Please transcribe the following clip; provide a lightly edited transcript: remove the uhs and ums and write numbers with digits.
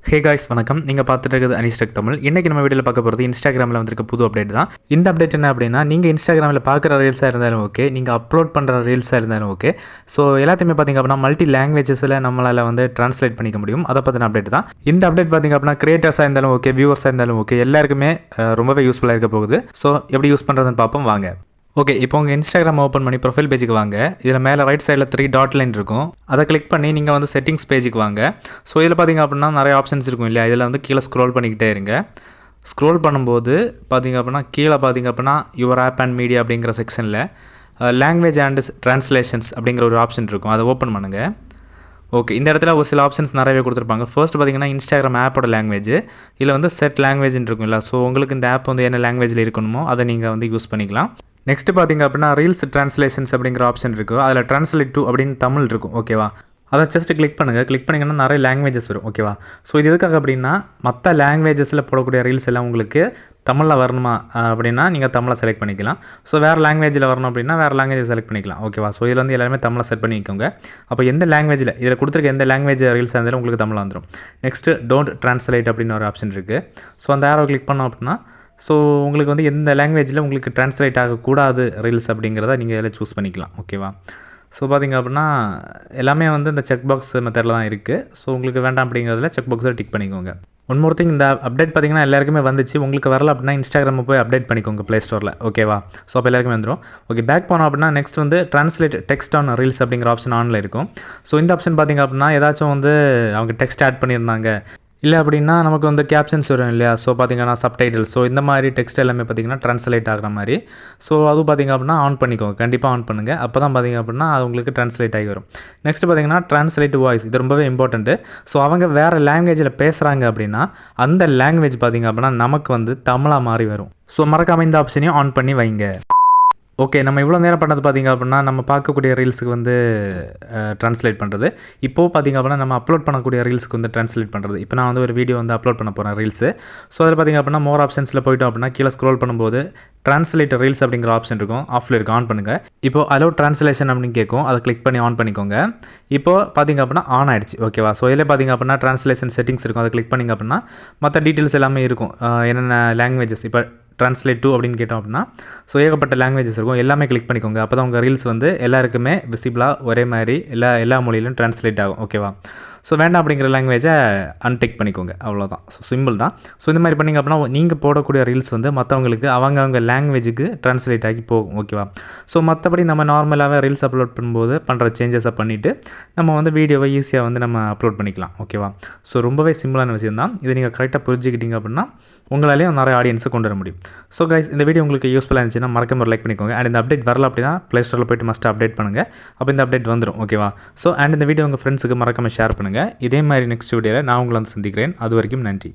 Hey guys வணக்கம். நீங்கள் பார்த்துட்டு இருக்கிறது அனிஸ்டெக் தமிழ். இன்றைக்கி நம்ம வீடியோவில் பார்க்க போகிறது இன்ஸ்டாகிராமில் வந்திருக்க புது அப்டேட் தான். இந்த அப்டேட் என்ன அப்படின்னா, நீங்கள் இன்ஸ்டாகிராமில் பார்க்குற ரீல்ஸாக இருந்தாலும் ஓகே, நீங்கள் அப்லோட் பண்ணுற ரீல்ஸாக இருந்தாலும் ஓகே, ஸோ எல்லாத்தையுமே பார்த்திங்க அப்படின்னா மல்டி லாங்குவேஜஸில் நம்மளால் வந்து ட்ரான்ஸ்லேட் பண்ணிக்க முடியும். அதை பற்றின அப்டேட் தான். இந்த அப்டேட் பார்த்திங்க அப்படின்னா கிரியேட்டர்ஸாக இருந்தாலும் ஓகே, வியூவர்ஸாக இருந்தாலும் ஓகே, எல்லாருக்குமே ரொம்பவே யூஸ்ஃபுல்லாக இருக்க போகுது. ஸோ எப்படி யூஸ் பண்ணுறதுன்னு பார்ப்போம் வாங்க. ஓகே, இப்போ உங்கள் இன்ஸ்டாகிராம் ஓப்பன் பண்ணி ப்ரொஃபைல் பேஜுக்கு வாங்க. இதில் மேலே ரைட் சைடில் 3 டாட் லைன் இருக்கும். அதை கிளிக் பண்ணி நீங்கள் வந்து செட்டிங்ஸ் பேஜுக்கு வாங்க. ஸோ இதில் பார்த்திங்க அப்படின்னா நிறைய ஆப்ஷன்ஸ் இருக்கும் இல்லையா, இதில் வந்து கீழே ஸ்க்ரோல் பண்ணிக்கிட்டே இருங்க. ஸ்க்ரோல் பண்ணும்போது பார்த்திங்க அப்படின்னா கீழே பார்த்திங்க அப்படின்னா யுவர் ஆப் அண்ட் மீடியா அப்படிங்கிற செக்ஷனில் லாங்குவேஜ் அண்ட் ட்ரான்ஸ்லேஷன்ஸ் அப்படிங்கிற ஒரு ஆப்ஷன் இருக்கும். அதை ஓப்பன் பண்ணுங்கள். ஓகே, இந்த இடத்துல ஒரு சில ஆப்ஷன்ஸ் நிறையவே கொடுத்துருப்பாங்க. ஃபர்ஸ்ட் பார்த்திங்கன்னா இன்ஸ்டாகிராம் ஆப்போட லாங்குவேஜ். இதில் வந்து செட் லாங்குவேஜ்னு இருக்கும் இல்லை. ஸோ உங்களுக்கு இந்த ஆப் வந்து என்ன லாங்குவேஜில் இருக்கணுமோ அதை நீங்கள் வந்து யூஸ் பண்ணிக்கலாம். நெக்ஸ்ட் பார்த்திங்க அப்படின்னா ரீல்ஸ் ட்ரான்ஸ்லேஷன்ஸ் அப்படிங்கிற ஆப்ஷன் இருக்கும். அதில் ட்ரான்ஸ்லேட் டு அப்படின்னு தமிழ் இருக்கும். ஓகேவா, அதை ஜஸ்ட் கிளிக் பண்ணுங்கள். கிளிக் பண்ணிங்கன்னா நிறைய லாங்குவேஜஸ் வரும். ஓகேவா, ஸோ இது எதுக்காக அப்படின்னா மற்ற லாங்குவேஜஸில் போடக்கூடிய ரீல்ஸ் எல்லாம் உங்களுக்கு தமிழில் வரணுமா அப்படின்னா நீங்கள் தமிழை செலக்ட் பண்ணிக்கலாம். ஸோ வேறு லாங்குவேஜில் வரணும் அப்படின்னா வேறு லாங்குவேஜ் செலக்ட் பண்ணிக்கலாம். ஓகேவா, ஸோ இதில் வந்து எல்லாருமே தமிழை செட் பண்ணிக்கோங்க. அப்போ எந்த லாங்குவேஜில் இதில் கொடுத்துருக்க எந்த லாங்குவேஜ் ரீல்ஸாக இருந்தாலும் உங்களுக்கு தமிழ் வந்துடும். நெக்ஸ்ட்டு டோன்ட் ட்ரான்ஸ்லேட் அப்படின்னு ஒரு ஆப்ஷன் இருக்குது. ஸோ அந்த ஆரோ கிளிக் பண்ணோம் அப்படின்னா ஸோ உங்களுக்கு வந்து எந்த லாங்குவேஜில் உங்களுக்கு ட்ரான்ஸ்லேட் ஆகக்கூடாது ரீல்ஸ் அப்படிங்கிறத நீங்கள் இதில் சூஸ் பண்ணிக்கலாம். ஓகேவா, ஸோ பார்த்திங்க அப்படின்னா எல்லாமே வந்து இந்த செக் பாக்ஸ் மெத்தடில் தான் இருக்குது. ஸோ உங்களுக்கு வேண்டாம் அப்படிங்கிறதுல செக் பாக்ஸில் டிக் பண்ணிக்கோங்க. ஒன் மோர் திங், இந்த அப்டேட் பார்த்திங்கன்னா எல்லாருக்குமே வந்துச்சு. உங்களுக்கு வரல அப்படின்னா இன்ஸ்டாகிராமில் போய் அப்டேட் பண்ணிக்கோங்க ப்ளே ஸ்டோரில். ஓகேவா, ஸோ அப்போ எல்லாருக்குமே வந்துடும். ஓகே, பேக் போனோம் அப்படின்னா நெக்ஸ்ட் வந்து ட்ரான்ஸ்லேட் டெக்ஸ்ட் ஆன் ரீல்ஸ் அப்படிங்கிற ஆப்ஷன் ஆனில் இருக்கும். ஸோ இந்த ஆப்ஷன் பார்த்திங்க அப்படின்னா ஏதாச்சும் வந்து அவங்க டெக்ஸ்ட் ஆட் பண்ணியிருந்தாங்க இல்லை அப்படின்னா நமக்கு வந்து கேப்ஷன்ஸ் வரும் இல்லையா. ஸோ பார்த்திங்கன்னா சப்டைட்டில், ஸோ இந்த மாதிரி டெக்ஸ்ட் எல்லாமே பார்த்திங்கன்னா ட்ரான்ஸ்லேட் ஆகிற மாதிரி. ஸோ அதுவும் பார்த்திங்க அப்படின்னா ஆன் பண்ணிக்கோங்க. கண்டிப்பாக ஆன் பண்ணுங்கள். அப்போ தான் பார்த்திங்க அப்படின்னா அது உங்களுக்கு ட்ரான்ஸ்லேட் ஆகி வரும். நெக்ஸ்ட் பார்த்திங்கன்னா ட்ரான்ஸ்லேட் வாய்ஸ். இது ரொம்பவே இம்பார்ட்டண்ட்டு. ஸோ அவங்க வேறு லாங்குவேஜில் பேசுகிறாங்க அப்படின்னா அந்த லாங்குவேஜ் பார்த்திங்க அப்படின்னா நமக்கு வந்து தமிழாக மாறி வரும். ஸோ மறக்காமல் இந்த ஆப்ஷனையும் ஆன் பண்ணி வைங்க. ஓகே, நம்ம இவ்வளோ நேரம் பண்ணது பார்த்திங்க அப்படின்னா நம்ம பார்க்கக்கூடிய ரீல்ஸுக்கு வந்து ட்ரான்ஸ்லேட் பண்ணுறது. இப்போது பார்த்திங்க அப்படின்னா நம்ம அப்லோட் பண்ணக்கூடிய ரீல்ஸுக்கு வந்து ட்ரான்ஸ்லேட் பண்ணுறது. இப்போ நான் வந்து ஒரு வீடியோ வந்து அப்லோட் பண்ண போகிறேன் ரீல்ஸு. ஸோ அதில் பார்த்திங்க அப்படின்னா மோர் ஆப்ஷன்ஸில் போய்ட்டோம் அப்படின்னா கீழே ஸ்க்ரோல் பண்ணும்போது ட்ரான்ஸ்லேட் ரீல்ஸ் அப்படிங்கிற ஆப்ஷன் இருக்கும். ஆஃபில் இருக்குது, ஆன் பண்ணுங்கள். இப்போது அலோ ட்ரான்ஸ்லேஷன் அப்படின்னு கேட்கும். அதை கிளிக் பண்ணி ஆன் பண்ணிக்கோங்க. இப்போது பார்த்திங்க அப்படின்னா ஆன் ஆகிடுச்சு. ஓகேவா, ஸோ இதில் பார்த்திங்க அப்படின்னா ட்ரான்ஸ்லேஷன் செட்டிங்ஸ் இருக்கும். அதை கிளிக் பண்ணிங்க அப்படின்னா மற்ற டீட்டெயில்ஸ் எல்லாமே இருக்கும். என்னென்ன லாங்குவேஜஸ் இப்போ ட்ரான்ஸ்லேட் டு அப்படின்னு கேட்டோம் அப்படின்னா ஸோ ஏகப்பட்ட லாங்குவேஜஸ் இருக்கும். எல்லாமே கிளிக் பண்ணிக்கோங்க. அப்போ தான் உங்கள் ரீல்ஸ் வந்து எல்லாருக்குமே விசிபிளாக ஒரே மாதிரி எல்லா மொழியிலும் ட்ரான்ஸ்லேட் ஆகும். ஓகேவா, ஸோ வேண்டாம் அப்படிங்கிற லாங்குவேஜை அன்டெக் பண்ணிக்கோங்க. அவ்வளோதான். ஸோ சிம்பிள் தான். ஸோ இந்த மாதிரி பண்ணிங்க அப்படின்னா நீங்கள் போடக்கூடிய ரீல்ஸ் வந்து மற்றவங்களுக்கு அவங்க லாங்குவேஜுக்கு ட்ரான்ஸ்லேட் ஆகி போகும். ஓகேவா, ஸோ மற்றபடி நம்ம நார்மலாகவே ரீல்ஸ் அப்லோட் பண்ணும்போது பண்ணுற சேஞ்சஸை பண்ணிவிட்டு நம்ம வந்து வீடியோவை ஈஸியாக வந்து நம்ம அப்லோட் பண்ணிக்கலாம். ஓகேவா, ஸோ ரொம்பவே சிம்பிளான விஷயம் தான். இதை நீங்கள் கரெக்டாக புரிஞ்சுக்கிட்டீங்க அப்படின்னா உங்களாலேயும் நிறைய ஆடியன்ஸை கொண்டு வர முடியும். ஸோ கைஸ், இந்த வீடியோ உங்களுக்கு யூஸ்ஃபுல்லாக இருந்துச்சுன்னா மறக்காம லைக் பண்ணிக்கோங்க. அண்ட் இந்த அப்டேட் வரல அப்படின்னா ப்ளே ஸ்டோரில் போய்ட்டு மஸ்ட் அப்டேட் பண்ணுங்கள். அப்போ இந்த அப்டேட் வந்துடும். ஓகேவா, ஸோ அண்ட் இந்த வீடியோ உங்கள் ஃப்ரெண்ட்ஸுக்கு மறக்காமல் ஷேர் பண்ணுங்கள். இதே மாதிரி நெக்ஸ்ட் வீடியோவில் நான் உங்களை வந்து சந்திக்கிறேன். அது வரைக்கும் நன்றி.